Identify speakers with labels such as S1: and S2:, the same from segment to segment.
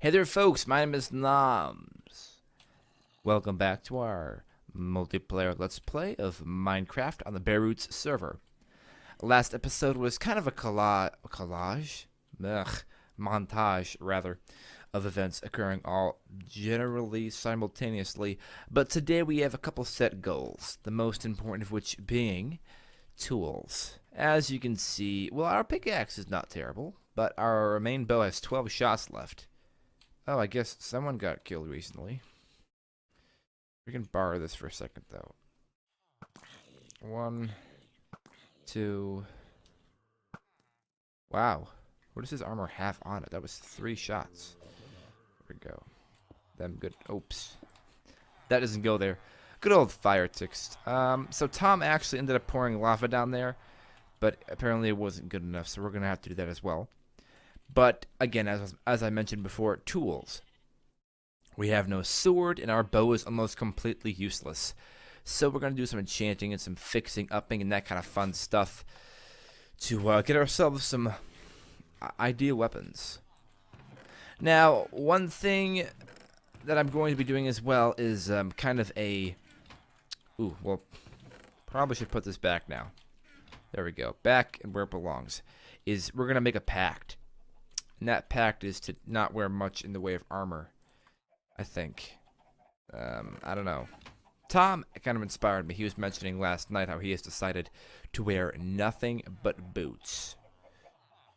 S1: Hey there, folks. My name is Noms. Welcome back to our multiplayer Let's Play of Minecraft on the Bare Roots server. Last episode was kind of a collage? Ugh, montage, rather, of events occurring all generally simultaneously. But today we have a couple set goals, the most important of which being tools. As you can see, well, our pickaxe is not terrible, but our main bow has 12 shots left. Oh, I guess someone got killed recently. We can borrow this for a second, though. 1, 2. Wow. What does his armor have on it? That was 3 shots. There we go. Them good. Oops. That doesn't go there. Good old fire text. So Tom actually ended up pouring lava down there, but apparently it wasn't good enough, so we're going to have to do that as well. But, again, as I mentioned before, tools. We have no sword, and our bow is almost completely useless. So we're going to do some enchanting and some fixing, upping, and that kind of fun stuff to get ourselves some ideal weapons. Now, one thing that I'm going to be doing as well is kind of a... Ooh, well, probably should put this back now. There we go. Back and where it belongs. Is we're going to make a pact. And that pact is to not wear much in the way of armor, I think. I don't know. Tom kind of inspired me. He was mentioning last night how he has decided to wear nothing but boots,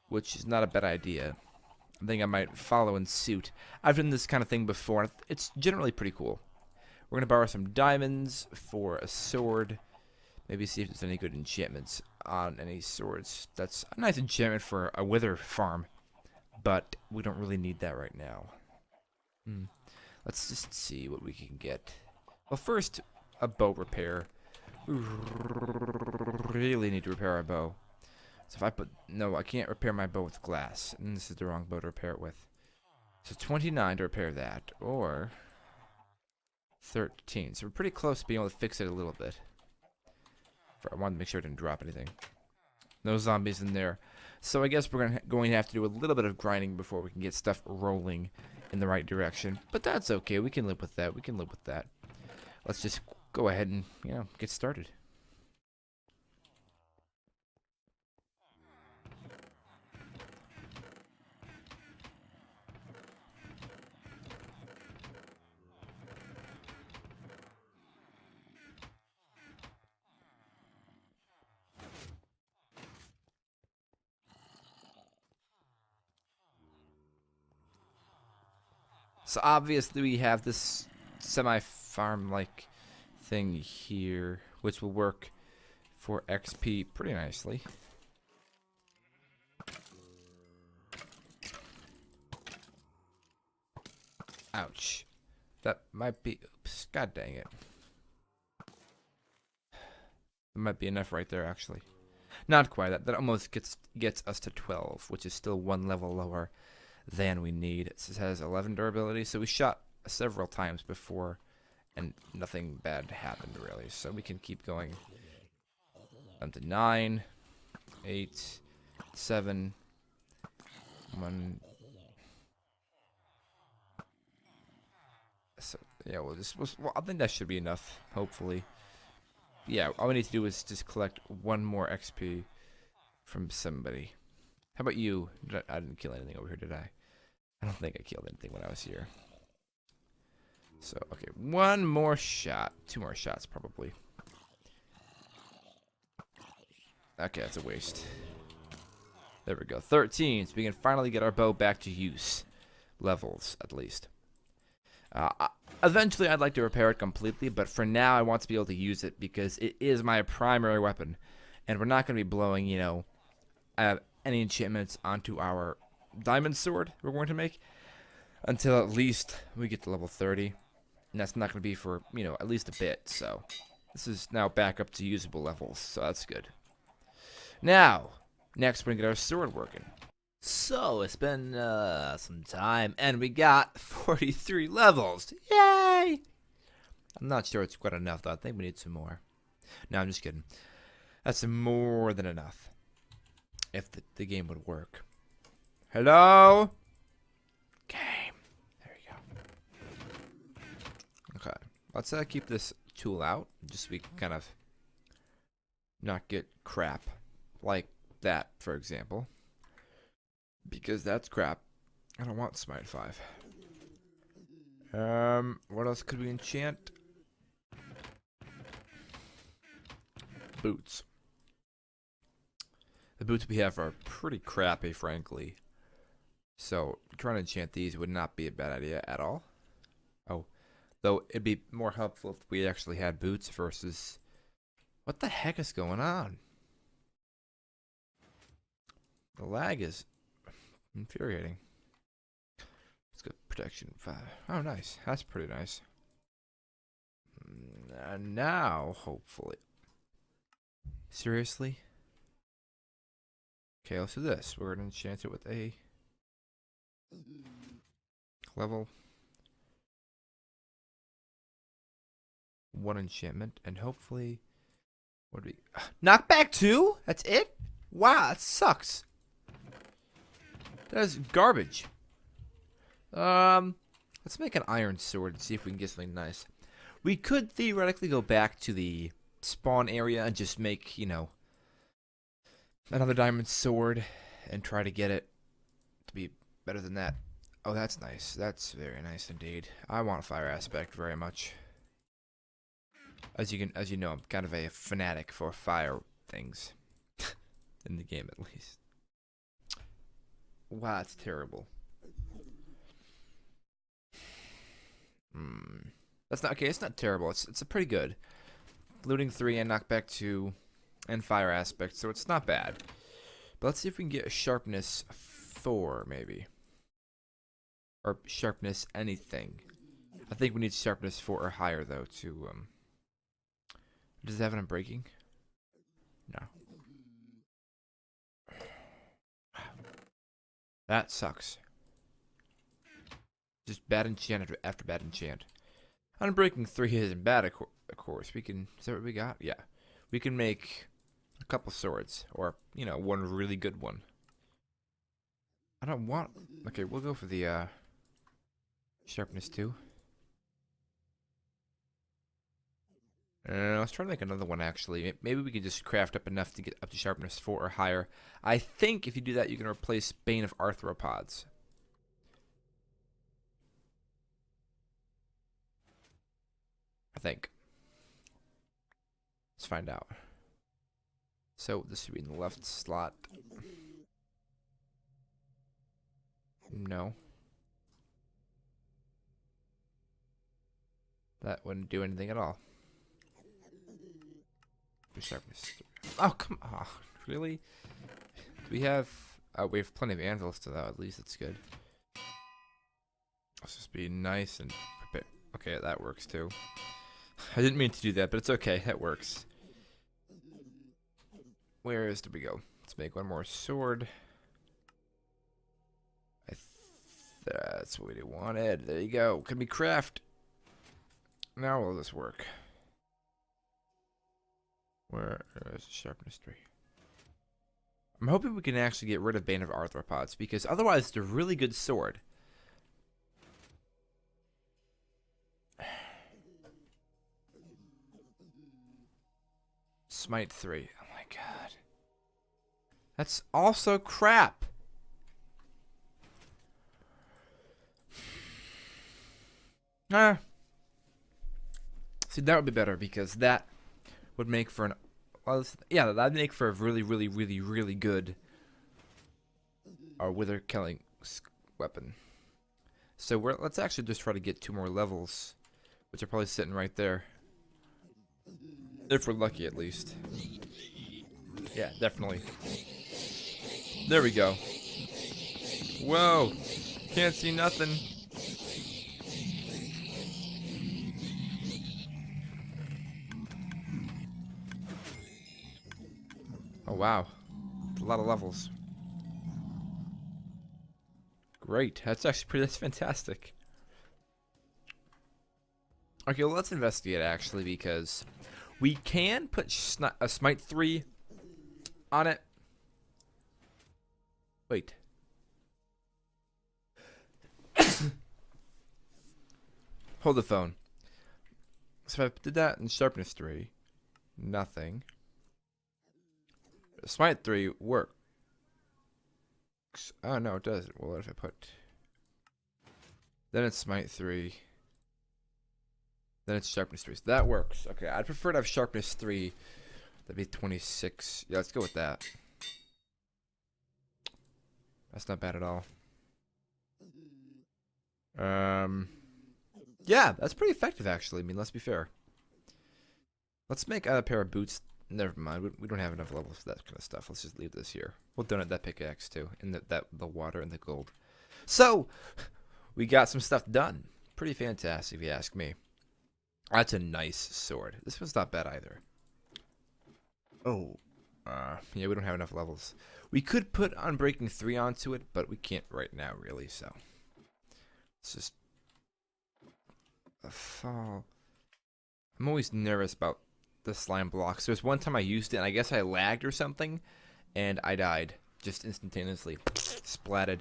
S1: which is not a bad idea. I think I might follow in suit. I've done this kind of thing before, and it's generally pretty cool. We're going to borrow some diamonds for a sword. Maybe see if there's any good enchantments on any swords. That's a nice enchantment for a wither farm. But we don't really need that right now. Let's just see what we can get. Well, first, a bow repair. We really need to repair our bow. So if I put... No, I can't repair my bow with glass. And this is the wrong bow to repair it with. So 29 to repair that. Or 13. So we're pretty close to being able to fix it a little bit. I wanted to make sure I didn't drop anything. No zombies in there. So I guess we're going to have to do a little bit of grinding before we can get stuff rolling in the right direction. But that's okay. We can live with that. We can live with that. Let's just go ahead and, get started. So obviously we have this semi-farm-like thing here, which will work for XP pretty nicely. Ouch. That might be... Oops. God dang it. That might be enough right there, actually. Not quite. That almost gets us to 12, which is still 1 level lower than we need. It has 11 durability, so we shot several times before and nothing bad happened really, so we can keep going. Up to 9, 8, 7, 1. So yeah, well, I think that should be enough, hopefully. Yeah, all we need to do is just collect 1 more XP from somebody. How about you? I didn't kill anything over here, did I? I don't think I killed anything when I was here. So, okay, 1 more shot. 2 more shots, probably. Okay, that's a waste. There we go. 13. So we can finally get our bow back to use. Levels, at least. Eventually, I'd like to repair it completely, but for now, I want to be able to use it because it is my primary weapon. And we're not going to be blowing, any enchantments onto our diamond sword we're going to make until at least we get to level 30. And that's not going to be for, at least a bit. So this is now back up to usable levels. So that's good. Now, next we're going to get our sword working. So it's been some time and we got 43 levels. Yay! I'm not sure it's quite enough though. I think we need some more. No, I'm just kidding. That's more than enough. If the game would work. Hello? Game. Let's keep this tool out, just so we can kind of not get crap like that, for example. Because that's crap. I don't want Smite 5. What else could we enchant? Boots. The boots we have are pretty crappy, frankly. So, trying to enchant these would not be a bad idea at all. Oh, though it'd be more helpful if we actually had boots versus... What the heck is going on? The lag is infuriating. Let's go protection 5. Oh, nice. That's pretty nice. Now, hopefully. Seriously? Okay, let's do this. We're going to enchant it with a level 1 enchantment, and hopefully, what do we... Knockback 2? That's it? Wow, that sucks. That is garbage. Let's make an iron sword and see if we can get something nice. We could theoretically go back to the spawn area and just make, you know, another diamond sword and try to get it to be better than that. Oh, that's nice. That's very nice indeed. I want fire aspect very much. As you know, I'm kind of a fanatic for fire things. In the game, at least. Wow, that's terrible. That's not okay. It's not terrible. It's a pretty good. Looting 3 and knockback 2 and fire aspect, so it's not bad. But let's see if we can get a sharpness 4, maybe. Or sharpness anything. I think we need sharpness 4 or higher, though, to, Does it have an unbreaking? No. That sucks. Just bad enchant after bad enchant. Unbreaking 3 isn't bad, of course. We can... Is that what we got? Yeah. We can make a couple swords. Or, you know, one really good one. I don't want... Okay, we'll go for the, sharpness 2. Let's try to make another one, actually. Maybe we could just craft up enough to get up to sharpness 4 or higher. I think if you do that, you can replace Bane of Arthropods. I think. Let's find out. So, this should be in the left slot. No. That wouldn't do anything at all. Sharpness. Oh, come on. Really? Do we have... we have plenty of anvils to that. At least it's good. Let's just be nice and... Okay, that works too. I didn't mean to do that, but it's okay. That works. Did we go? Let's make one more sword. That's what we wanted. There you go. Can we craft? Now will this work? Where is sharpness 3? I'm hoping we can actually get rid of Bane of Arthropods, because otherwise it's a really good sword. Smite 3. Oh my god. That's also crap. See, that would be better, because that would make for an... Well, yeah, that'd make for a really, really, really, really good wither killing weapon. So let's actually just try to get 2 more levels, which are probably sitting right there. If we're lucky, at least. Yeah, definitely. There we go. Whoa! Can't see nothing. Oh, wow. A lot of levels. Great. That's actually that's fantastic. Okay, well, let's investigate, actually, because we can put a Smite 3 on it. Wait. Hold the phone. So if I did that in sharpness 3, nothing. Smite 3 works. Oh no, it doesn't. Well, what if I put... Then it's smite 3. Then it's sharpness 3. So that works. Okay, I'd prefer to have sharpness 3. That'd be 26. Yeah, let's go with that. That's not bad at all. Yeah, that's pretty effective, actually. I mean, let's be fair. Let's make a pair of boots. Never mind. We don't have enough levels for that kind of stuff. Let's just leave this here. We'll donate that pickaxe, too. And the water and the gold. So, we got some stuff done. Pretty fantastic, if you ask me. That's a nice sword. This one's not bad either. Oh. Yeah, we don't have enough levels. We could put Unbreaking 3 onto it, but we can't right now, really, so. It's just a fall. I'm always nervous about the slime blocks. There's one time I used it, and I guess I lagged or something, and I died just instantaneously. Splatted.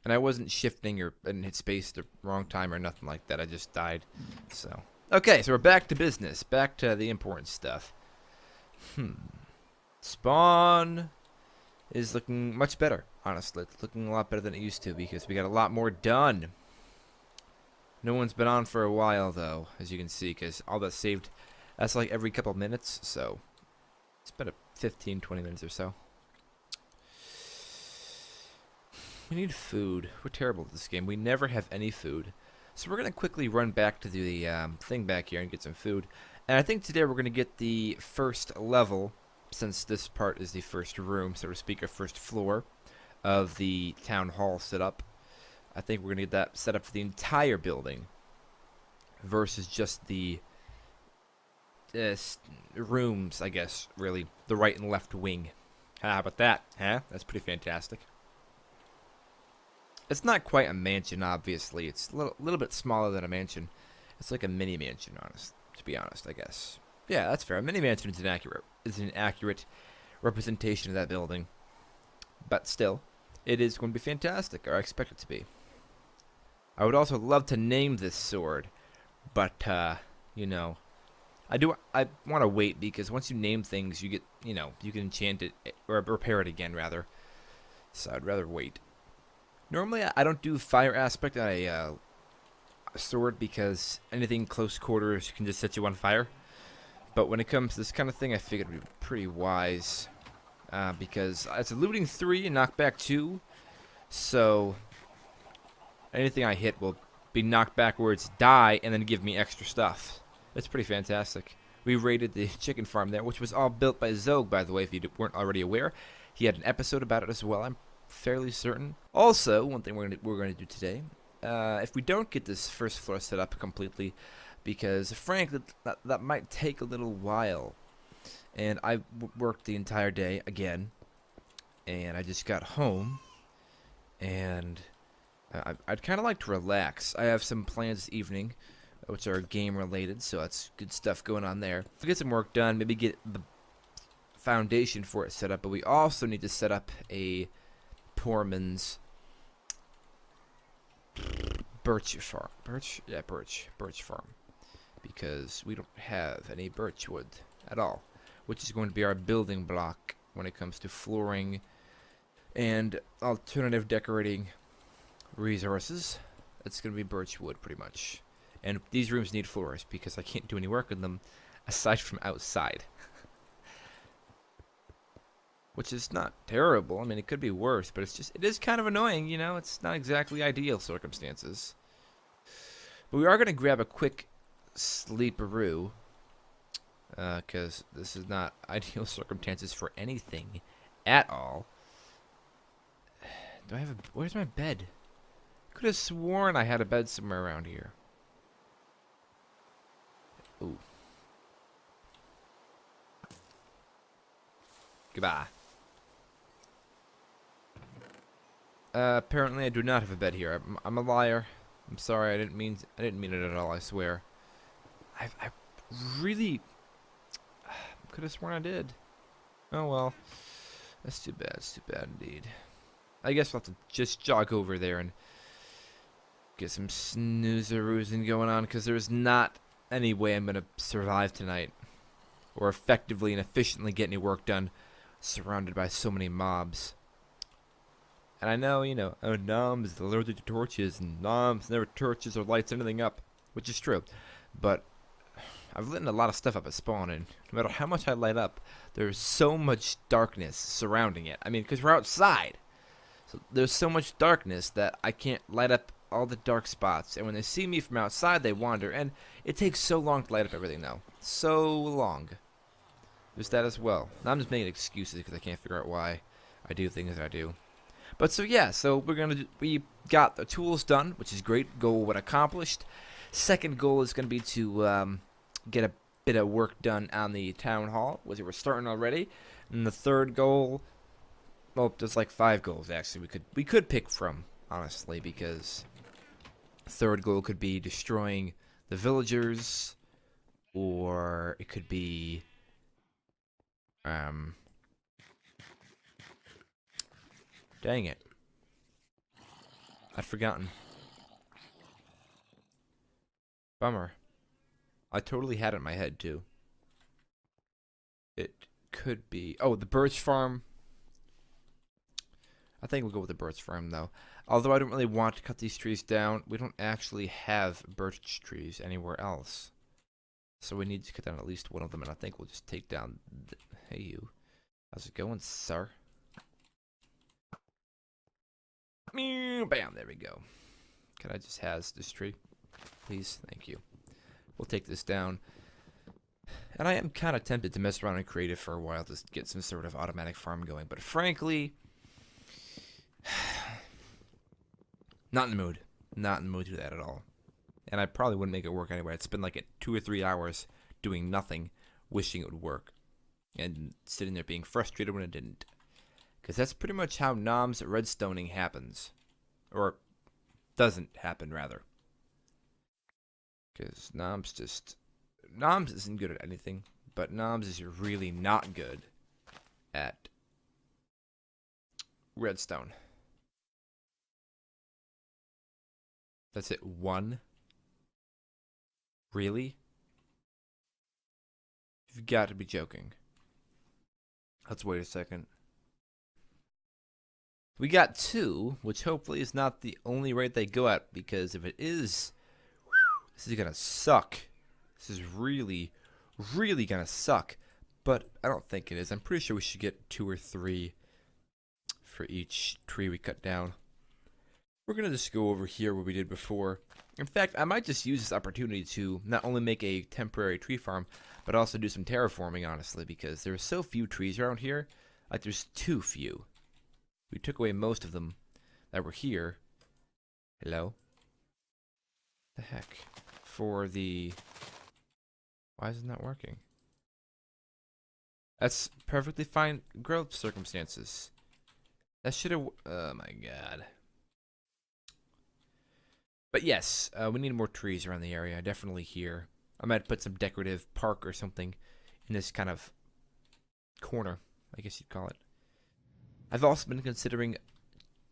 S1: And I wasn't shifting or didn't hit space the wrong time or nothing like that. I just died. So, okay, so we're back to business. Back to the important stuff. Spawn is looking much better, honestly. It's looking a lot better than it used to because we got a lot more done. No one's been on for a while, though, as you can see, because all that's saved, that's like every couple minutes, so it's been a 15, 20 minutes or so. We need food. We're terrible at this game. We never have any food. So we're going to quickly run back to the thing back here and get some food. And I think today we're going to get the first level, since this part is the first room, so to speak, or first floor of the town hall set up. I think we're going to get that set up for the entire building versus just the rooms, I guess, really. The right and left wing. How about that? Huh? That's pretty fantastic. It's not quite a mansion, obviously. It's a little bit smaller than a mansion. It's like a mini mansion, to be honest, I guess. Yeah, that's fair. A mini mansion is an accurate representation of that building. But still, it is going to be fantastic, or I expect it to be. I would also love to name this sword, but, you know, I want to wait, because once you name things, you get, you know, you can enchant it, or repair it again, rather. So I'd rather wait. Normally, I don't do fire aspect on a sword, because anything close quarters can just set you on fire. But when it comes to this kind of thing, I figured it would be pretty wise, because it's a looting 3 and knockback 2, so anything I hit will be knocked backwards, die, and then give me extra stuff. It's pretty fantastic. We raided the chicken farm there, which was all built by Zog, by the way, if you weren't already aware. He had an episode about it as well, I'm fairly certain. Also, one thing we're going to do today, if we don't get this first floor set up completely, because frankly, that might take a little while. And I worked the entire day, again, and I just got home, and I'd kind of like to relax. I have some plans this evening, which are game related, so that's good stuff going on there. We'll get some work done, maybe get the foundation for it set up, but we also need to set up a Poorman's birch farm. Birch? Yeah, birch farm. Because we don't have any birch wood at all, which is going to be our building block when it comes to flooring and alternative decorating resources. It's going to be birch wood, pretty much. And these rooms need floors, because I can't do any work in them aside from outside. Which is not terrible. I mean, it could be worse, but it is kind of annoying, you know? It's not exactly ideal circumstances. But we are going to grab a quick sleeperoo, because this is not ideal circumstances for anything at all. Do I have where's my bed? Could have sworn I had a bed somewhere around here. Ooh. Goodbye. Apparently I do not have a bed here. I'm a liar. I'm sorry. I didn't mean it at all. I swear. I really could have sworn I did. Oh well. That's too bad. It's too bad indeed. I guess we'll have to just jog over there and get some snoozeroosing going on, because there's not any way I'm gonna survive tonight, or effectively and efficiently get any work done, surrounded by so many mobs. And I know, oh, Noms is allergic to torches, and Noms never torches or lights anything up, which is true. But I've lit a lot of stuff up at spawn, and no matter how much I light up, there's so much darkness surrounding it. I mean, because we're outside. So there's so much darkness that I can't light up all the dark spots. And when they see me from outside, they wander. And it takes so long to light up everything now. So long. There's that as well. Now I'm just making excuses because I can't figure out why I do things I do. But so yeah, so we got the tools done, which is great. Goal what accomplished. Second goal is going to be to get a bit of work done on the town hall, which we're starting already. And the third goal, well, there's like 5 goals actually we could pick from, honestly, because third goal could be destroying the villagers, or it could be dang it, I'd forgotten. Bummer. I totally had it in my head too. It could be, oh, the birch farm. I think we'll go with the birch farm though. Although I don't really want to cut these trees down. We don't actually have birch trees anywhere else. So we need to cut down at least one of them, and I think we'll just take down hey you. How's it going, sir? Bam, there we go. Can I just has this tree? Please, thank you. We'll take this down. And I am kind of tempted to mess around in creative for a while to get some sort of automatic farm going, but frankly, not in the mood. Not in the mood to do that at all. And I probably wouldn't make it work anyway. I'd spend like 2 or 3 hours doing nothing, wishing it would work, and sitting there being frustrated when it didn't. Because that's pretty much how Noms redstoning happens. Or doesn't happen, rather. Because Noms isn't good at anything, but Noms is really not good at redstone. That's it, 1? Really? You've got to be joking. Let's wait a second. We got 2, which hopefully is not the only rate they go at, because if it is, this is gonna suck. This is really, really gonna suck. But I don't think it is. I'm pretty sure we should get 2 or 3 for each tree we cut down. We're gonna just go over here where we did before. In fact, I might just use this opportunity to not only make a temporary tree farm, but also do some terraforming, honestly, because there are so few trees around here. Like, there's too few. We took away most of them that were here. Hello? The heck? For the... Why isn't that working? That's perfectly fine growth circumstances. That should have... Oh my god. But yes, we need more trees around the area, definitely here. I might put some decorative park or something in this kind of corner, I guess you'd call it. I've also been considering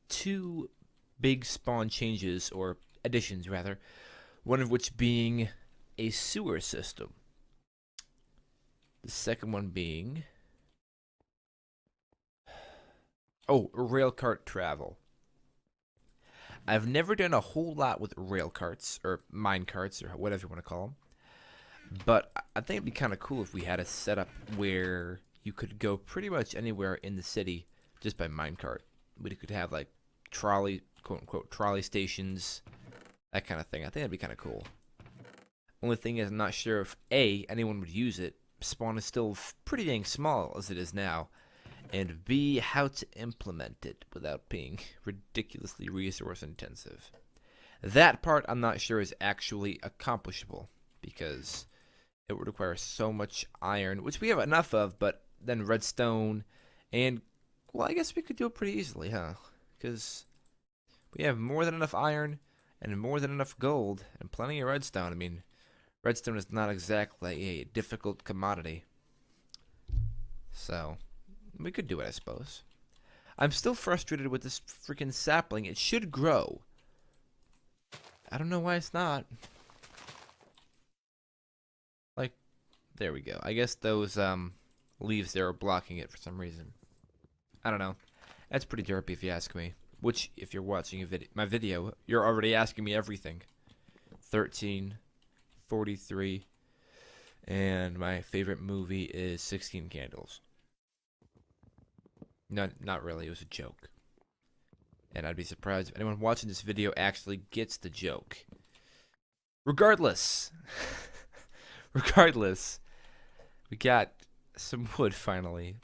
S1: 2 big spawn changes, or additions rather, one of which being a sewer system. The second one being... oh, railcart travel. I've never done a whole lot with rail carts, or mine carts, or whatever you want to call them. But I think it'd be kind of cool if we had a setup where you could go pretty much anywhere in the city just by minecart. We could have like trolley, quote-unquote, trolley stations, that kind of thing. I think that'd be kind of cool. Only thing is, I'm not sure if A, anyone would use it. Spawn is still pretty dang small as it is now. And B, how to implement it without being ridiculously resource intensive. That part I'm not sure is actually accomplishable, because it would require so much iron, which we have enough of, but then redstone, and, well, I guess we could do it pretty easily, huh? Because we have more than enough iron, and more than enough gold, and plenty of redstone. I mean, redstone is not exactly a difficult commodity. So... we could do it, I suppose. I'm still frustrated with this freaking sapling. It should grow. I don't know why it's not. There we go. I guess those leaves there are blocking it for some reason. I don't know. That's pretty derpy if you ask me. Which, if you're watching my video, you're already asking me everything. 13, 43, and my favorite movie is 16 Candles. No, not really. It was a joke. And I'd be surprised if anyone watching this video actually gets the joke. Regardless. Regardless. We got some wood finally.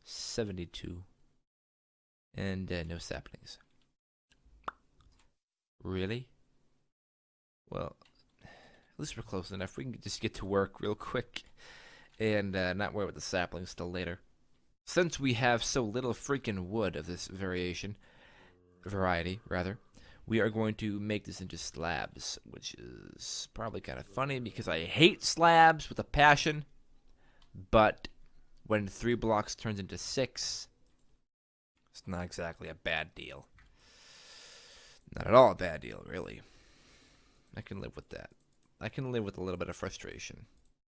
S1: 72. And no saplings. Really? Well, at least we're close enough. We can just get to work real quick and not worry about the saplings till later. Since we have so little freaking wood of this variety, we are going to make this into slabs, which is probably kind of funny because I hate slabs with a passion. But when 3 blocks turns into 6, it's not exactly a bad deal. Not at all a bad deal, really. I can live with that. I can live with a little bit of frustration.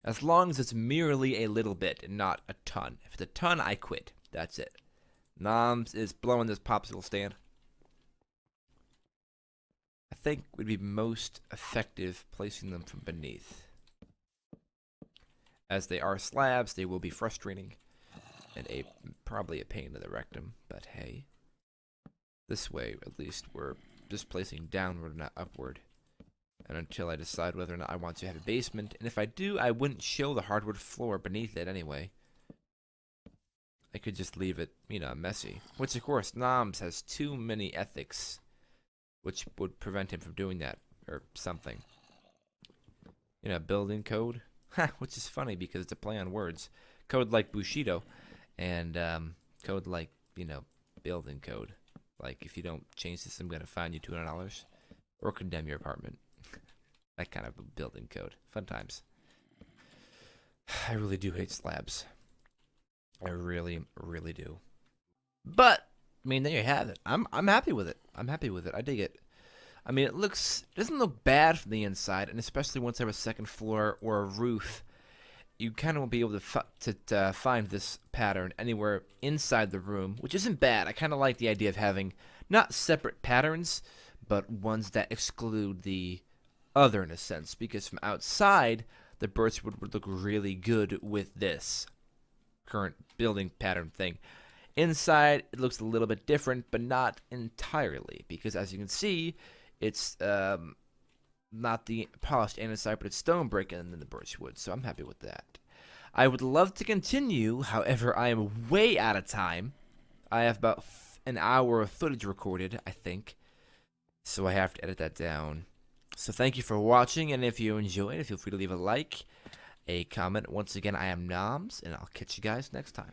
S1: As long as it's merely a little bit and not a ton. If it's a ton, I quit. That's it. Noms is blowing this popsicle stand. I think it would be most effective placing them from beneath. As they are slabs, they will be frustrating. And probably a pain in the rectum. But hey. This way, at least, we're just placing downward, not upward. And until I decide whether or not I want to have a basement. And if I do, I wouldn't show the hardwood floor beneath it anyway. I could just leave it, messy. Which, of course, Noms has too many ethics. Which would prevent him from doing that. Or something. Building code. Which is funny because it's a play on words. Code like Bushido. And code like, building code. Like, if you don't change this, I'm going to fine you $200. Or condemn your apartment. That kind of building code. Fun times. I really do hate slabs. I really, really do. But, there you have it. I'm happy with it. I'm happy with it. I dig it. It doesn't look bad from the inside, and especially once I have a second floor or a roof, you kind of won't be able to find this pattern anywhere inside the room, which isn't bad. I kind of like the idea of having not separate patterns, but ones that exclude the other in a sense, because from outside, the birchwood would look really good with this current building pattern thing. Inside, it looks a little bit different, but not entirely, because as you can see, it's not the polished andesite, but it's stone brick and then the birchwood, so I'm happy with that. I would love to continue, however, I am way out of time. I have about an hour of footage recorded, I think, so I have to edit that down. So thank you for watching, and if you enjoyed, feel free to leave a like, a comment. Once again, I am Noms, and I'll catch you guys next time.